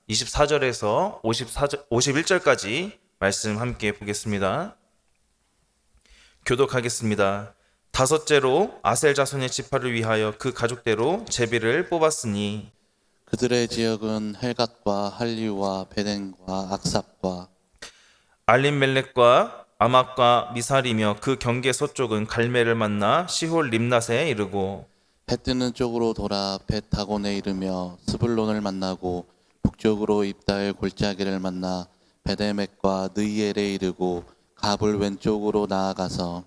24절에서 51절까지 말씀 함께 보겠습니다. 교독하겠습니다. 다섯째로 아셀 자손의 지파를 위하여 그 가족대로 제비를 뽑았으니 그들의 지역은 헬갓과 할리우와 베덴과 악삽과 알림멜렉과 아막과 미살이며 그 경계 서쪽은 갈멜을 만나 시홀 림낫에 이르고 해 뜨는 쪽으로 돌아 벳다곤에 이르며 스불론을 만나고 북쪽으로 입다엘 골짜기를 만나 베데멕과 느이엘에 이르고 갑을 왼쪽으로 나아가서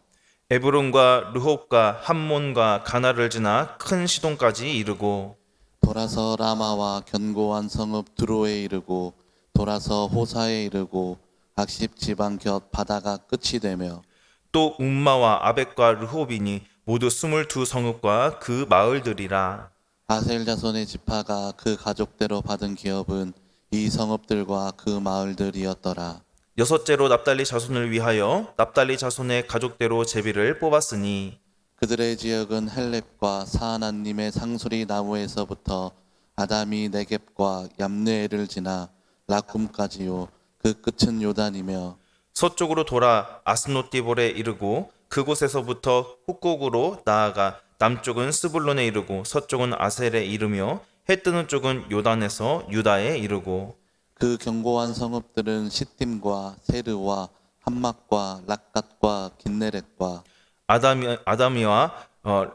에브론과 르홉과 함몬과 가나를 지나 큰 시돈까지 이르고 돌아서 라마와 견고한 성읍 드로에 이르고 돌아서 호사에 이르고 악십 지방 곁 바다가 끝이 되며 또 움마와 아벡과 르홉이니 모두 22성읍과 그 마을들이라. 아셀 자손의 지파가 그 가족대로 받은 기업은 이 성읍들과 그 마을들이었더라. 여섯째로 납달리 자손을 위하여 납달리 자손의 가족대로 제비를 뽑았으니 그들의 지역은 헬렙과 사하나님의 상수리 나무에서부터 아담이 네겝과 얌느에를 지나 라쿰까지요. 그 끝은 요단이며 서쪽으로 돌아 아스노띠볼에 이르고 그곳에서부터 북곡으로 나아가 남쪽은 스불론에 이르고 서쪽은 아셀에 이르며 해 뜨는 쪽은 요단에서 유다에 이르고 그 견고한 성읍들은 시팀과 세르와 함막과 락갓과 긴네렛과 아다미와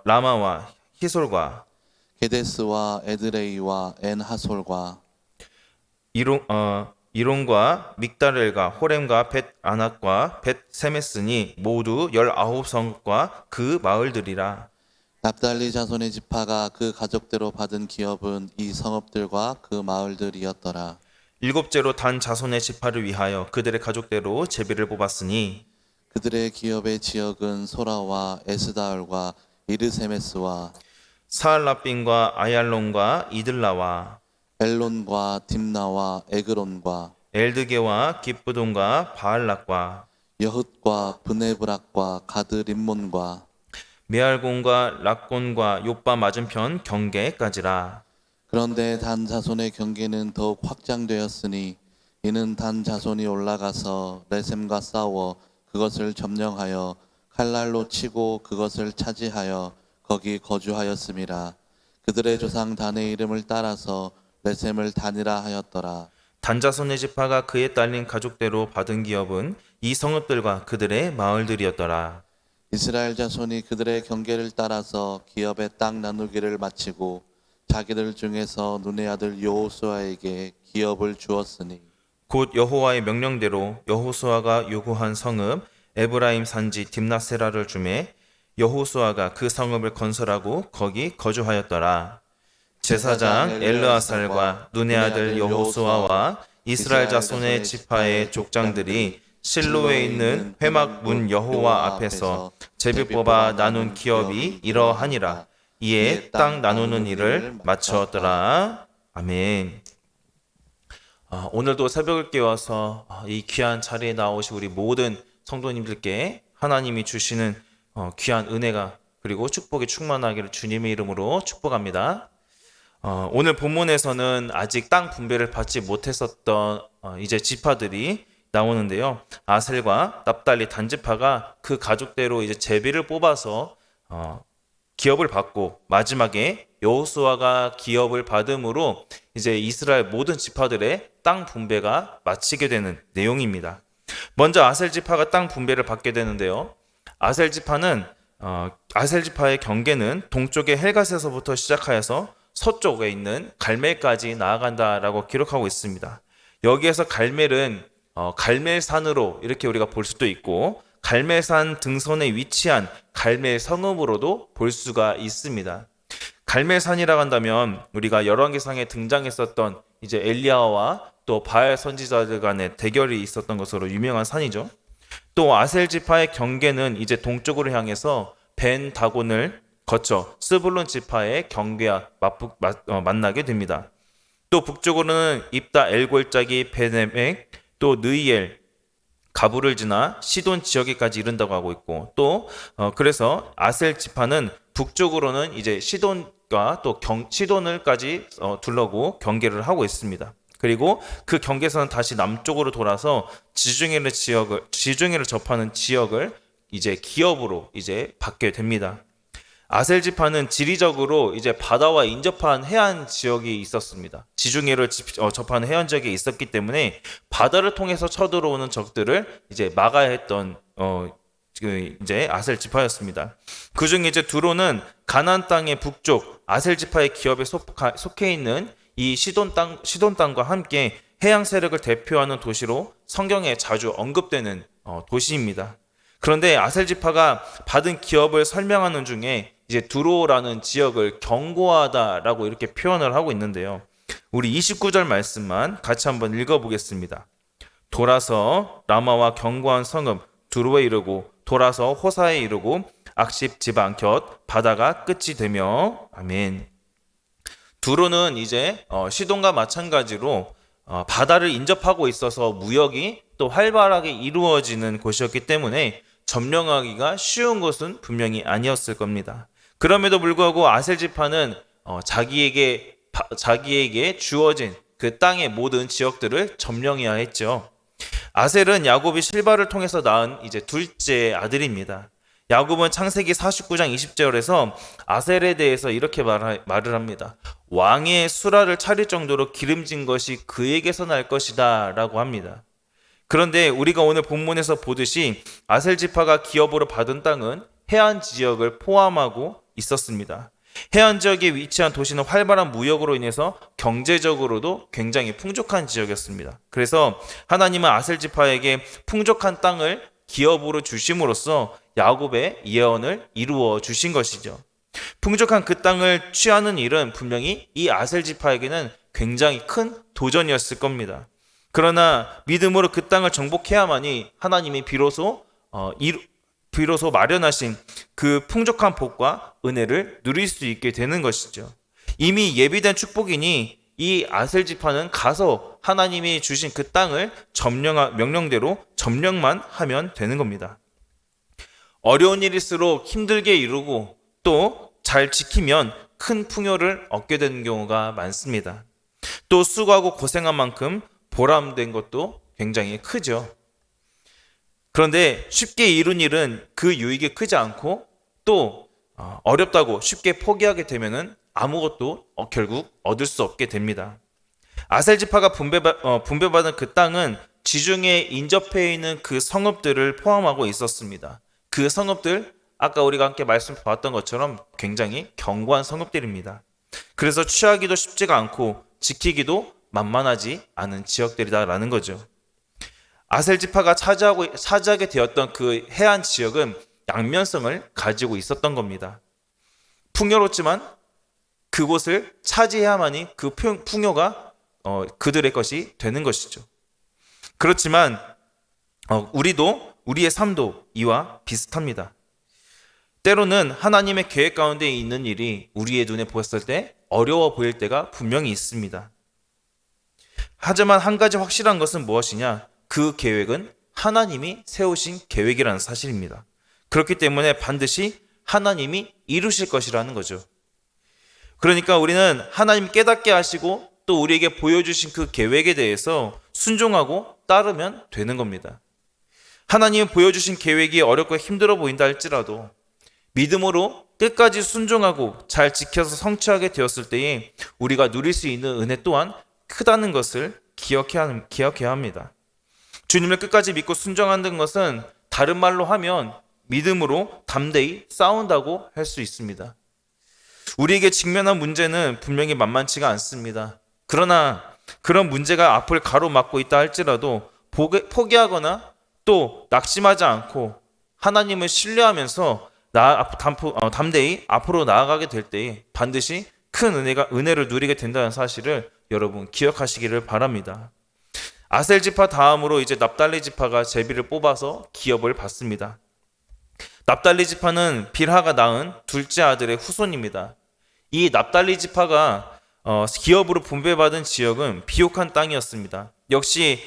라마와 히솔과 게데스와 에드레이와 엔하솔과 이론과 믹다렐과 호렘과 벳 아낙과 벳 세메스니 모두 19성읍과 그 마을들이라. 납달리 자손의 지파가 그 가족대로 받은 기업은 이 성읍들과 그 마을들이었더라. 일곱째로 단 자손의 지파를 위하여 그들의 가족대로 제비를 뽑았으니 그들의 기업의 지역은 소라와 에스다얼과 이르세메스와 사알라빈과 아얄론과 이들라와 엘론과 딥나와 에그론과 엘드게와 기브돈과 바알락과 여훗과 브네브락과 가드 림몬과 메알곤과 락곤과 요빠 맞은편 경계까지라. 그런데 단 자손의 경계는 더욱 확장되었으니 이는 단 자손이 올라가서 레셈과 싸워 그것을 점령하여 칼날로 치고 그것을 차지하여 거기 거주하였음이라. 그들의 조상 단의 이름을 따라서 레셈을 단이라 하였더라. 단자손의 지파가 그에 딸린 가족대로 받은 기업은 이 성읍들과 그들의 마을들이었더라. 이스라엘 자손이 그들의 경계를 따라서 기업의 땅 나누기를 마치고 자기들 중에서 눈의 아들 여호수아에게 기업을 주었으니 곧 여호와의 명령대로 여호수아가 요구한 성읍 에브라임 산지 딥나세라를 주매 여호수아가 그 성읍을 건설하고 거기 거주하였더라. 제사장 엘르아살과 눈의 아들 여호수아와 이스라엘 자손의 지파의 족장들이 실로에 있는 회막 문 여호와 앞에서 제비 뽑아 나눈 기업이 이러하니라. 이에 땅 나누는 일을 마쳤더라. 아멘. 오늘도 새벽을 깨워서 이 귀한 자리에 나오신 우리 모든 성도님들께 하나님이 주시는 귀한 은혜가 그리고 축복이 충만하기를 주님의 이름으로 축복합니다. 오늘 본문에서는 아직 땅 분배를 받지 못했었던 이제 지파들이 나오는데요. 아셀과 납달리 단지파가 그 가족대로 이제 제비를 뽑아서 기업을 받고 마지막에 여호수아가 기업을 받음으로 이제 이스라엘 모든 지파들의 땅 분배가 마치게 되는 내용입니다. 먼저 아셀 지파가 땅 분배를 받게 되는데요. 아셀 지파의 경계는 동쪽의 헬갓에서부터 시작하여서 서쪽에 있는 갈멜까지 나아간다라고 기록하고 있습니다. 여기에서 갈멜은 갈멜산으로 이렇게 우리가 볼 수도 있고 갈멜산 등선에 위치한 갈멜 성읍으로도 볼 수가 있습니다. 갈멜산이라고 한다면 우리가 열왕기상에 등장했었던 이제 엘리야와 또 바알 선지자들 간의 대결이 있었던 것으로 유명한 산이죠. 또 아셀 지파의 경계는 이제 동쪽으로 향해서 벤 다곤을 거쳐 스불론 지파의 경계와 만나게 됩니다. 또 북쪽으로는 입다 엘골짜기 베네멕 또 느이엘 가부를 지나 시돈 지역에까지 이른다고 하고 있고 또 그래서 아셀 지파는 북쪽으로는 이제 시돈과 또 시돈을까지 둘러고 경계를 하고 있습니다. 그리고 그 경계선은 다시 남쪽으로 돌아서 지중해를 접하는 지역을 이제 기업으로 이제 받게 됩니다. 아셀 지파는 지리적으로 이제 바다와 인접한 해안 지역이 있었습니다. 지중해를 접하는 해안 지역이 있었기 때문에 바다를 통해서 쳐들어오는 적들을 이제 막아야 했던 이제 아셀 지파였습니다. 그중에 이제 두로는 가나안 땅의 북쪽 아셀 지파의 기업에 속해 있는 이 시돈 땅과 함께 해양 세력을 대표하는 도시로 성경에 자주 언급되는 도시입니다. 그런데 아셀 지파가 받은 기업을 설명하는 중에 이제 두로라는 지역을 견고하다라고 이렇게 표현을 하고 있는데요. 우리 29절 말씀만 같이 한번 읽어보겠습니다. 돌아서 라마와 견고한 성읍 두로에 이르고 돌아서 호사에 이르고 악십 지방 곁 바다가 끝이 되며 아멘. 두로는 이제 시돈과 마찬가지로 바다를 인접하고 있어서 무역이 또 활발하게 이루어지는 곳이었기 때문에 점령하기가 쉬운 곳은 분명히 아니었을 겁니다. 그럼에도 불구하고 아셀 지파는 자기에게 주어진 그 땅의 모든 지역들을 점령해야 했죠. 아셀은 야곱이 실바를 통해서 낳은 이제 둘째 아들입니다. 야곱은 창세기 49장 20절에서 아셀에 대해서 이렇게 말을 합니다. 왕의 수라를 차릴 정도로 기름진 것이 그에게서 날 것이다 라고 합니다. 그런데 우리가 오늘 본문에서 보듯이 아셀 지파가 기업으로 받은 땅은 해안 지역을 포함하고 있었습니다. 해안 지역에 위치한 도시는 활발한 무역으로 인해서 경제적으로도 굉장히 풍족한 지역이었습니다. 그래서 하나님은 아셀 지파에게 풍족한 땅을 기업으로 주심으로써 야곱의 예언을 이루어 주신 것이죠. 풍족한 그 땅을 취하는 일은 분명히 이 아셀 지파에게는 굉장히 큰 도전이었을 겁니다. 그러나 믿음으로 그 땅을 정복해야만이 하나님이 비로소 마련하신 그 풍족한 복과 은혜를 누릴 수 있게 되는 것이죠. 이미 예비된 축복이니 이 아셀 지파는 가서 하나님이 주신 그 땅을 명령대로 점령만 하면 되는 겁니다. 어려운 일일수록 힘들게 이루고 또 잘 지키면 큰 풍요를 얻게 되는 경우가 많습니다. 또 수고하고 고생한 만큼 보람된 것도 굉장히 크죠. 그런데 쉽게 이룬 일은 그 유익이 크지 않고 또 어렵다고 쉽게 포기하게 되면은 아무것도 결국 얻을 수 없게 됩니다. 아셀 지파가 분배받은 그 땅은 지중해에 인접해 있는 그 성읍들을 포함하고 있었습니다. 그 성읍들 아까 우리가 함께 말씀 봤던 것처럼 굉장히 견고한 성읍들입니다. 그래서 취하기도 쉽지가 않고 지키기도 만만하지 않은 지역들이다라는 거죠. 아셀 지파가 차지하게 되었던 그 해안 지역은 양면성을 가지고 있었던 겁니다. 풍요롭지만 그곳을 차지해야만이 그 풍요가 그들의 것이 되는 것이죠. 그렇지만 우리의 삶도 이와 비슷합니다. 때로는 하나님의 계획 가운데 있는 일이 우리의 눈에 보였을 때 어려워 보일 때가 분명히 있습니다. 하지만 한 가지 확실한 것은 무엇이냐? 그 계획은 하나님이 세우신 계획이라는 사실입니다. 그렇기 때문에 반드시 하나님이 이루실 것이라는 거죠. 그러니까 우리는 하나님 깨닫게 하시고 또 우리에게 보여주신 그 계획에 대해서 순종하고 따르면 되는 겁니다. 하나님이 보여주신 계획이 어렵고 힘들어 보인다 할지라도 믿음으로 끝까지 순종하고 잘 지켜서 성취하게 되었을 때에 우리가 누릴 수 있는 은혜 또한 크다는 것을 기억해야 합니다. 주님을 끝까지 믿고 순종하는 것은 다른 말로 하면 믿음으로 담대히 싸운다고 할 수 있습니다. 우리에게 직면한 문제는 분명히 만만치가 않습니다. 그러나 그런 문제가 앞을 가로막고 있다 할지라도 포기하거나 또 낙심하지 않고 하나님을 신뢰하면서 담대히 앞으로 나아가게 될 때에 반드시 큰 은혜를 누리게 된다는 사실을 여러분 기억하시기를 바랍니다. 아셀 지파 다음으로 이제 납달리 지파가 제비를 뽑아서 기업을 받습니다. 납달리 지파는 빌하가 낳은 둘째 아들의 후손입니다. 이 납달리 지파가 기업으로 분배받은 지역은 비옥한 땅이었습니다. 역시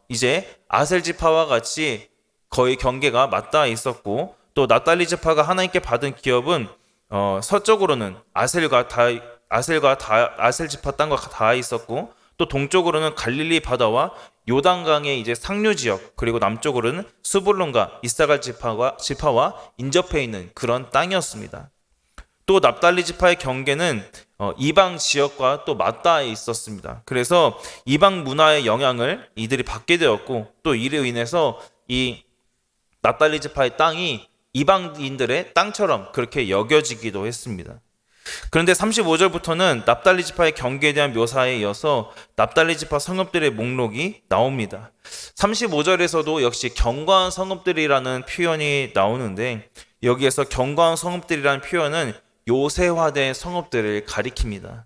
이제 아셀 지파와 같이 거의 경계가 맞닿아 있었고 또 납달리 지파가 하나님께 받은 기업은 서쪽으로는 아셀 지파 땅과 닿아 있었고 또 동쪽으로는 갈릴리 바다와 요단강의 이제 상류 지역, 그리고 남쪽으로는 스불론과 이사갈 지파와 인접해 있는 그런 땅이었습니다. 또 납달리 지파의 경계는 이방 지역과 또 맞닿아 있었습니다. 그래서 이방 문화의 영향을 이들이 받게 되었고, 또 이로 인해서 이 납달리 지파의 땅이 이방인들의 땅처럼 그렇게 여겨지기도 했습니다. 그런데 35절부터는 납달리 지파의 경계에 대한 묘사에 이어서 납달리 지파 성읍들의 목록이 나옵니다. 35절에서도 역시 견고한 성읍들이라는 표현이 나오는데, 여기에서 견고한 성읍들이라는 표현은 요새화된 성읍들을 가리킵니다.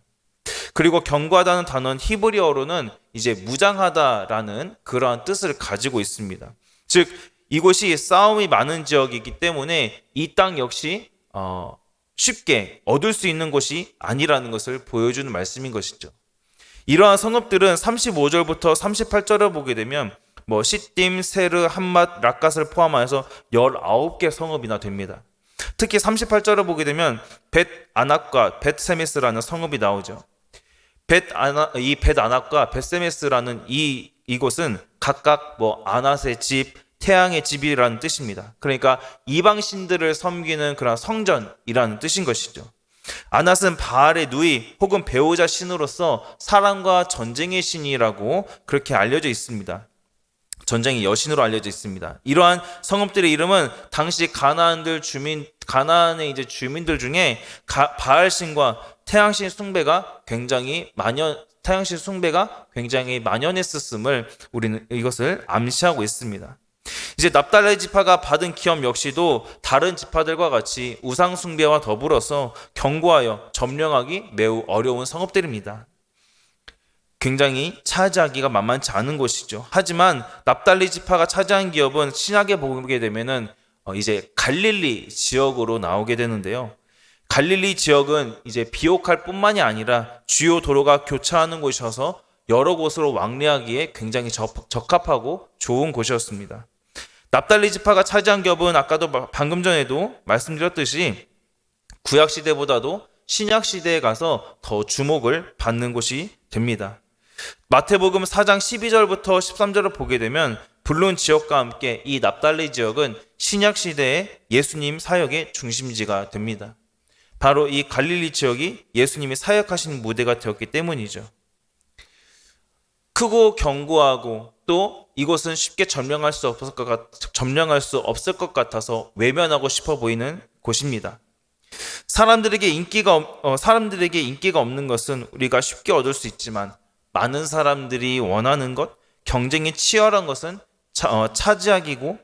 그리고 견고하다는 단어는 히브리어로는 이제 무장하다라는 그러한 뜻을 가지고 있습니다. 즉 이곳이 싸움이 많은 지역이기 때문에 이 땅 역시 쉽게 얻을 수 있는 곳이 아니라는 것을 보여주는 말씀인 것이죠. 이러한 성읍들은 35절부터 38절을 보게 되면 시딤, 세르, 함맛, 락갓을 포함하여서 19개 성읍이나 됩니다. 특히 38절을 보게 되면 벳 아낙과 벳 세메스라는 성읍이 나오죠. 벳 아낙과 벳 세메스라는 이곳은 각각 아낫의 집, 태양의 집이라는 뜻입니다. 그러니까 이방 신들을 섬기는 그런 성전이라는 뜻인 것이죠. 아낫은 바알의 누이 혹은 배우자 신으로서 사랑과 전쟁의 신이라고 그렇게 알려져 있습니다. 전쟁의 여신으로 알려져 있습니다. 이러한 성읍들의 이름은 당시 가나안의 주민들 중에 바알 신과 태양신 숭배가 굉장히 만연했었음을 우리는 이것을 암시하고 있습니다. 이제 납달리 지파가 받은 기업 역시도 다른 지파들과 같이 우상 숭배와 더불어서 견고하여 점령하기 매우 어려운 성읍들입니다. 굉장히 차지하기가 만만치 않은 곳이죠. 하지만 납달리 지파가 차지한 기업은 신약에 보게 되면은 이제 갈릴리 지역으로 나오게 되는데요. 갈릴리 지역은 이제 비옥할 뿐만이 아니라 주요 도로가 교차하는 곳이어서 여러 곳으로 왕래하기에 굉장히 적합하고 좋은 곳이었습니다. 납달리 지파가 차지한 기업은 아까도 방금 전에도 말씀드렸듯이 구약 시대보다도 신약 시대에 가서 더 주목을 받는 곳이 됩니다. 마태복음 4장 12절부터 13절을 보게 되면 불론 지역과 함께 이 납달리 지역은 신약 시대의 예수님 사역의 중심지가 됩니다. 바로 이 갈릴리 지역이 예수님이 사역하신 무대가 되었기 때문이죠. 크고 견고하고 또 이곳은 쉽게 점령할 수 없을 것 같아서 외면하고 싶어 보이는 곳입니다. 사람들에게 인기가 없는 것은 우리가 쉽게 얻을 수 있지만 많은 사람들이 원하는 것, 경쟁이 치열한 것은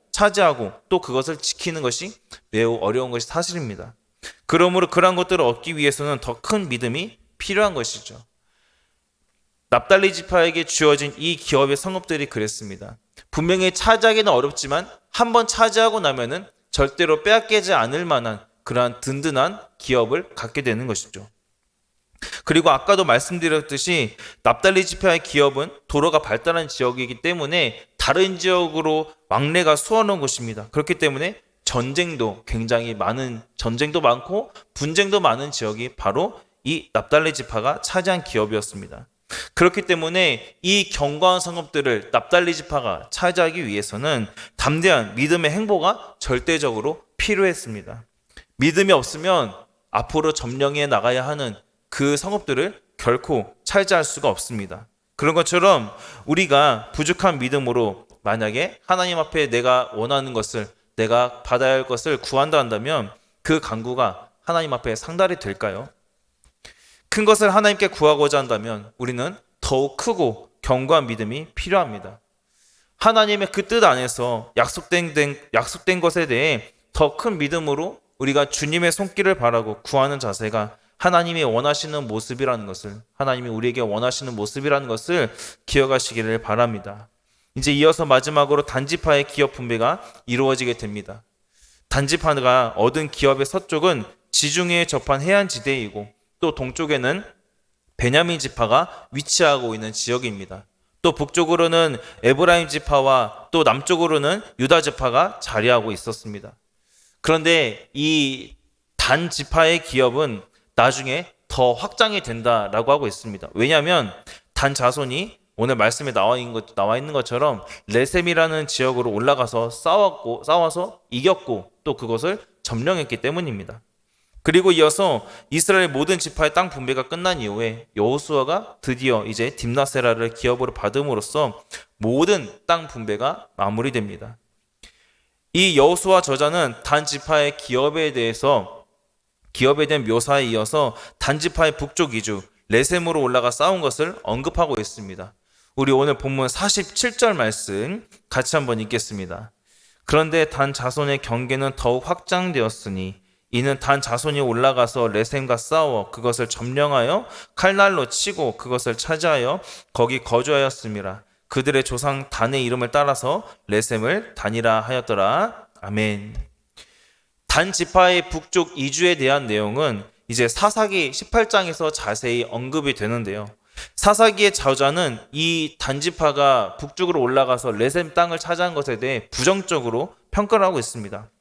차지하고 또 그것을 지키는 것이 매우 어려운 것이 사실입니다. 그러므로 그러한 것들을 얻기 위해서는 더 큰 믿음이 필요한 것이죠. 납달리 지파에게 주어진 이 기업의 성읍들이 그랬습니다. 분명히 차지하기는 어렵지만 한번 차지하고 나면은 절대로 빼앗기지 않을 만한 그러한 든든한 기업을 갖게 되는 것이죠. 그리고 아까도 말씀드렸듯이 납달리 지파의 기업은 도로가 발달한 지역이기 때문에 다른 지역으로 왕래가 수월한 곳입니다. 그렇기 때문에 전쟁도 많고 분쟁도 많은 지역이 바로 이 납달리 지파가 차지한 기업이었습니다. 그렇기 때문에 이 견고한 성읍들을 납달리 지파가 차지하기 위해서는 담대한 믿음의 행보가 절대적으로 필요했습니다. 믿음이 없으면 앞으로 점령해 나가야 하는 그 성읍들을 결코 차지할 수가 없습니다. 그런 것처럼 우리가 부족한 믿음으로 만약에 하나님 앞에 내가 원하는 것을, 내가 받아야 할 것을 구한다 한다면 그 간구가 하나님 앞에 상달이 될까요? 큰 것을 하나님께 구하고자 한다면 우리는 더욱 크고 견고한 믿음이 필요합니다. 하나님의 그 뜻 안에서 약속된 것에 대해 더 큰 믿음으로 우리가 주님의 손길을 바라고 구하는 자세가 하나님이 원하시는 모습이라는 것을, 하나님이 우리에게 원하시는 모습이라는 것을 기억하시기를 바랍니다. 이제 이어서 마지막으로 단지파의 기업 분배가 이루어지게 됩니다. 단지파가 얻은 기업의 서쪽은 지중해에 접한 해안지대이고 또 동쪽에는 베냐민 지파가 위치하고 있는 지역입니다. 또 북쪽으로는 에브라임 지파와 또 남쪽으로는 유다 지파가 자리하고 있었습니다. 그런데 이 단 지파의 기업은 나중에 더 확장이 된다라고 하고 있습니다. 왜냐하면 단 자손이 오늘 말씀에 나와 있는 것처럼 레셈이라는 지역으로 올라가서 싸워서 이겼고 또 그것을 점령했기 때문입니다. 그리고 이어서 이스라엘 모든 지파의 땅 분배가 끝난 이후에 여호수아가 드디어 이제 딥나세라를 기업으로 받음으로써 모든 땅 분배가 마무리됩니다. 이 여호수아 저자는 단 지파의 기업에 대한 묘사에 이어서 단 지파의 북쪽 이주 레셈으로 올라가 싸운 것을 언급하고 있습니다. 우리 오늘 본문 47절 말씀 같이 한번 읽겠습니다. 그런데 단 자손의 경계는 더욱 확장되었으니 이는 단 자손이 올라가서 레셈과 싸워 그것을 점령하여 칼날로 치고 그것을 차지하여 거기 거주하였음이라. 그들의 조상 단의 이름을 따라서 레셈을 단이라 하였더라. 아멘. 단 지파의 북쪽 이주에 대한 내용은 이제 사사기 18장에서 자세히 언급이 되는데요. 사사기의 저자는 이 단지파가 북쪽으로 올라가서 레셈 땅을 차지한 것에 대해 부정적으로 평가를 하고 있습니다.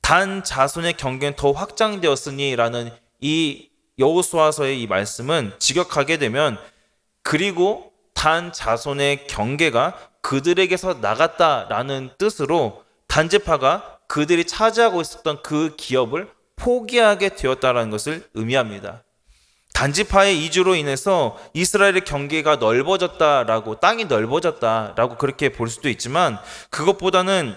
단 자손의 경계는 더 확장되었으니 라는 이 여호수아서의 이 말씀은 직역하게 되면 그리고 단 자손의 경계가 그들에게서 나갔다라는 뜻으로 단지파가 그들이 차지하고 있었던 그 기업을 포기하게 되었다라는 것을 의미합니다. 단지파의 이주로 인해서 이스라엘의 경계가 넓어졌다라고, 땅이 넓어졌다라고 그렇게 볼 수도 있지만 그것보다는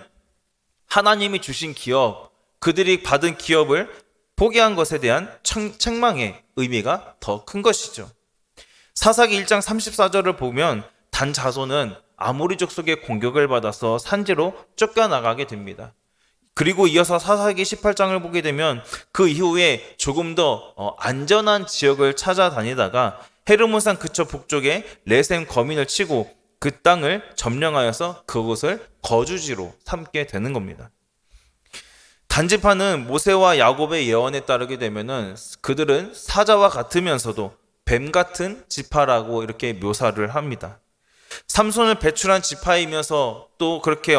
하나님이 주신 기업, 그들이 받은 기업을 포기한 것에 대한 책망의 의미가 더 큰 것이죠. 사사기 1장 34절을 보면 단 자손은 아모리 족속의 공격을 받아서 산지로 쫓겨나가게 됩니다. 그리고 이어서 사사기 18장을 보게 되면 그 이후에 조금 더 안전한 지역을 찾아다니다가 헤르몬산 그처 북쪽에 레셈 거민을 치고 그 땅을 점령하여서 그곳을 거주지로 삼게 되는 겁니다. 단지파는 모세와 야곱의 예언에 따르게 되면은 그들은 사자와 같으면서도 뱀 같은 지파라고 이렇게 묘사를 합니다. 삼손을 배출한 지파이면서 또 그렇게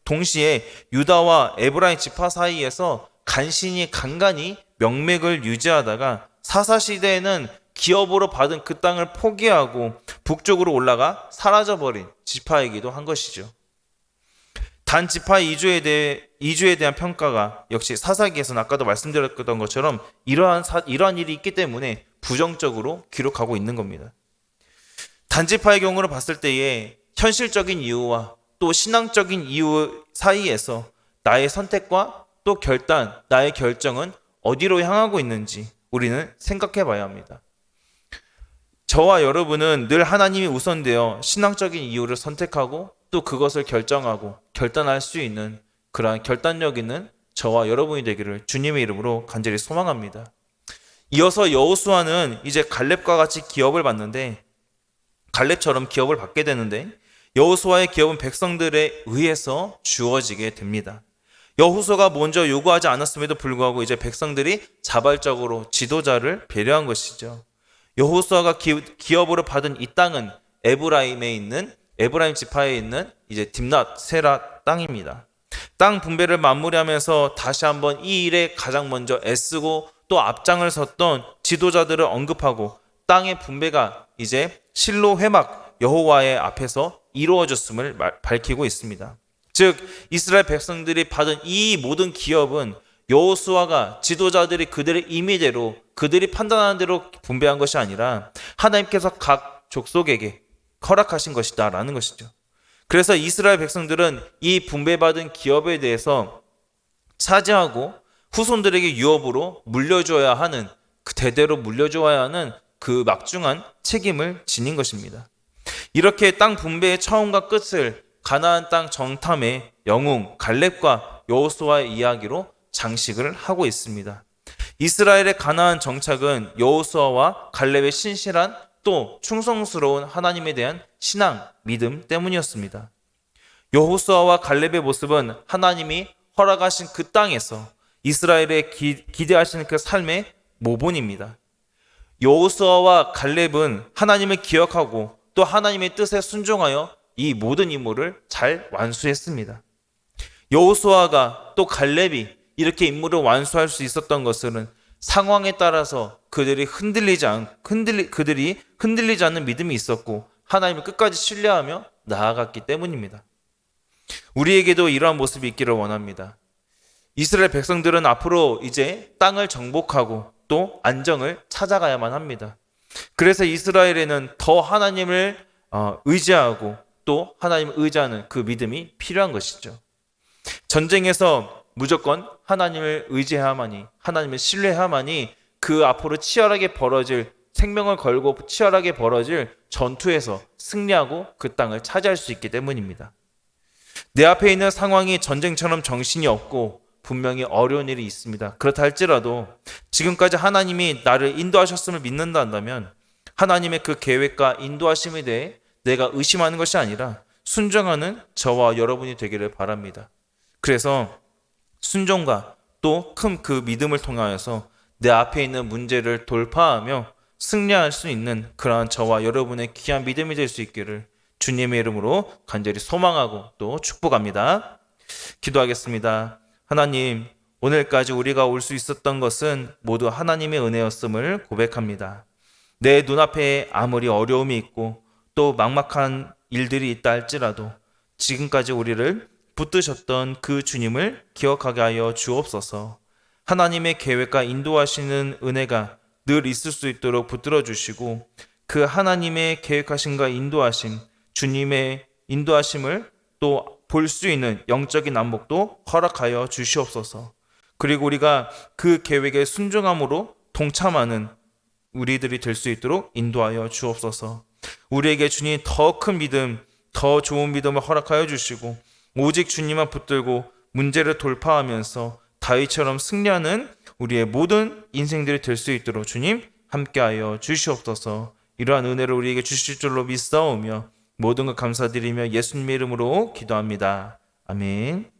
동시에 유다와 에브라임 지파 사이에서 간간히 명맥을 유지하다가 사사시대에는 기업으로 받은 그 땅을 포기하고 북쪽으로 올라가 사라져버린 지파이기도 한 것이죠. 단 지파의 이주에 대한 평가가 역시 사사기에서는 아까도 말씀드렸던 것처럼 이러한 일이 있기 때문에 부정적으로 기록하고 있는 겁니다. 단지파의 경우를 봤을 때에 현실적인 이유와 또 신앙적인 이유 사이에서 나의 선택과 또 나의 결정은 어디로 향하고 있는지 우리는 생각해 봐야 합니다. 저와 여러분은 늘 하나님이 우선되어 신앙적인 이유를 선택하고 또 그것을 결단할 수 있는 그러한 결단력 있는 저와 여러분이 되기를 주님의 이름으로 간절히 소망합니다. 이어서 여호수아는 이제 갈렙과 같이 기업을 받는데 갈렙처럼 기업을 받게 되는데 여호수아의 기업은 백성들에 의해서 주어지게 됩니다. 여호수아가 먼저 요구하지 않았음에도 불구하고 이제 백성들이 자발적으로 지도자를 배려한 것이죠. 여호수아가 기업으로 받은 이 땅은 에브라임 지파에 있는 이제 딥낫 세라 땅입니다. 땅 분배를 마무리하면서 다시 한번 이 일에 가장 먼저 애쓰고 또 앞장을 섰던 지도자들을 언급하고 땅의 분배가 이제 실로 회막 여호와의 앞에서 이루어졌음을 밝히고 있습니다. 즉 이스라엘 백성들이 받은 이 모든 기업은 여호수아가 지도자들이 그들의 임의대로 그들이 판단하는 대로 분배한 것이 아니라 하나님께서 각 족속에게 허락하신 것이다 라는 것이죠. 그래서 이스라엘 백성들은 이 분배받은 기업에 대해서 차지하고 후손들에게 유업으로 물려줘야 하는 대대로 물려줘야 하는 그 막중한 책임을 지닌 것입니다. 이렇게 땅 분배의 처음과 끝을 가나안 땅 정탐의 영웅 갈렙과 여호수아의 이야기로 장식을 하고 있습니다. 이스라엘의 가나안 정착은 여호수아와 갈렙의 신실한 또 충성스러운 하나님에 대한 신앙, 믿음 때문이었습니다. 여호수아와 갈렙의 모습은 하나님이 허락하신 그 땅에서 이스라엘의 기대하시는 그 삶의 모본입니다. 여호수아와 갈렙은 하나님을 기억하고 또 하나님의 뜻에 순종하여 이 모든 임무를 잘 완수했습니다. 여호수아가 또 갈렙이 이렇게 임무를 완수할 수 있었던 것은 상황에 따라서 그들이 흔들리지 않는 믿음이 있었고 하나님을 끝까지 신뢰하며 나아갔기 때문입니다. 우리에게도 이러한 모습이 있기를 원합니다. 이스라엘 백성들은 앞으로 이제 땅을 정복하고 또 안정을 찾아가야만 합니다. 그래서 이스라엘에는 더 하나님을 의지하고 또 하나님을 의지하는 그 믿음이 필요한 것이죠. 전쟁에서 무조건 하나님을 의지해야만이, 하나님을 신뢰해야만이 그 앞으로 치열하게 벌어질, 생명을 걸고 치열하게 벌어질 전투에서 승리하고 그 땅을 차지할 수 있기 때문입니다. 내 앞에 있는 상황이 전쟁처럼 정신이 없고 분명히 어려운 일이 있습니다. 그렇다 할지라도 지금까지 하나님이 나를 인도하셨음을 믿는다 한다면 하나님의 그 계획과 인도하심에 대해 내가 의심하는 것이 아니라 순종하는 저와 여러분이 되기를 바랍니다. 그래서 순종과 또 큰 그 믿음을 통하여서 내 앞에 있는 문제를 돌파하며 승리할 수 있는 그러한 저와 여러분의 귀한 믿음이 될 수 있기를 주님의 이름으로 간절히 소망하고 또 축복합니다. 기도하겠습니다. 하나님, 오늘까지 우리가 올 수 있었던 것은 모두 하나님의 은혜였음을 고백합니다. 내 눈앞에 아무리 어려움이 있고 또 막막한 일들이 있다 할지라도 지금까지 우리를 붙드셨던 그 주님을 기억하게 하여 주옵소서. 하나님의 계획과 인도하시는 은혜가 늘 있을 수 있도록 붙들어 주시고 그 하나님의 계획하심과 인도하심, 주님의 인도하심을 또 볼 수 있는 영적인 난목도 허락하여 주시옵소서. 그리고 우리가 그 계획에 순종함으로 동참하는 우리들이 될 수 있도록 인도하여 주옵소서. 우리에게 주님 더 큰 믿음, 더 좋은 믿음을 허락하여 주시고 오직 주님만 붙들고 문제를 돌파하면서 다윗처럼 승리하는 우리의 모든 인생들이 될 수 있도록 주님 함께하여 주시옵소서. 이러한 은혜를 우리에게 주실 줄로 믿사오며 모든 것 감사드리며 예수님의 이름으로 기도합니다. 아멘.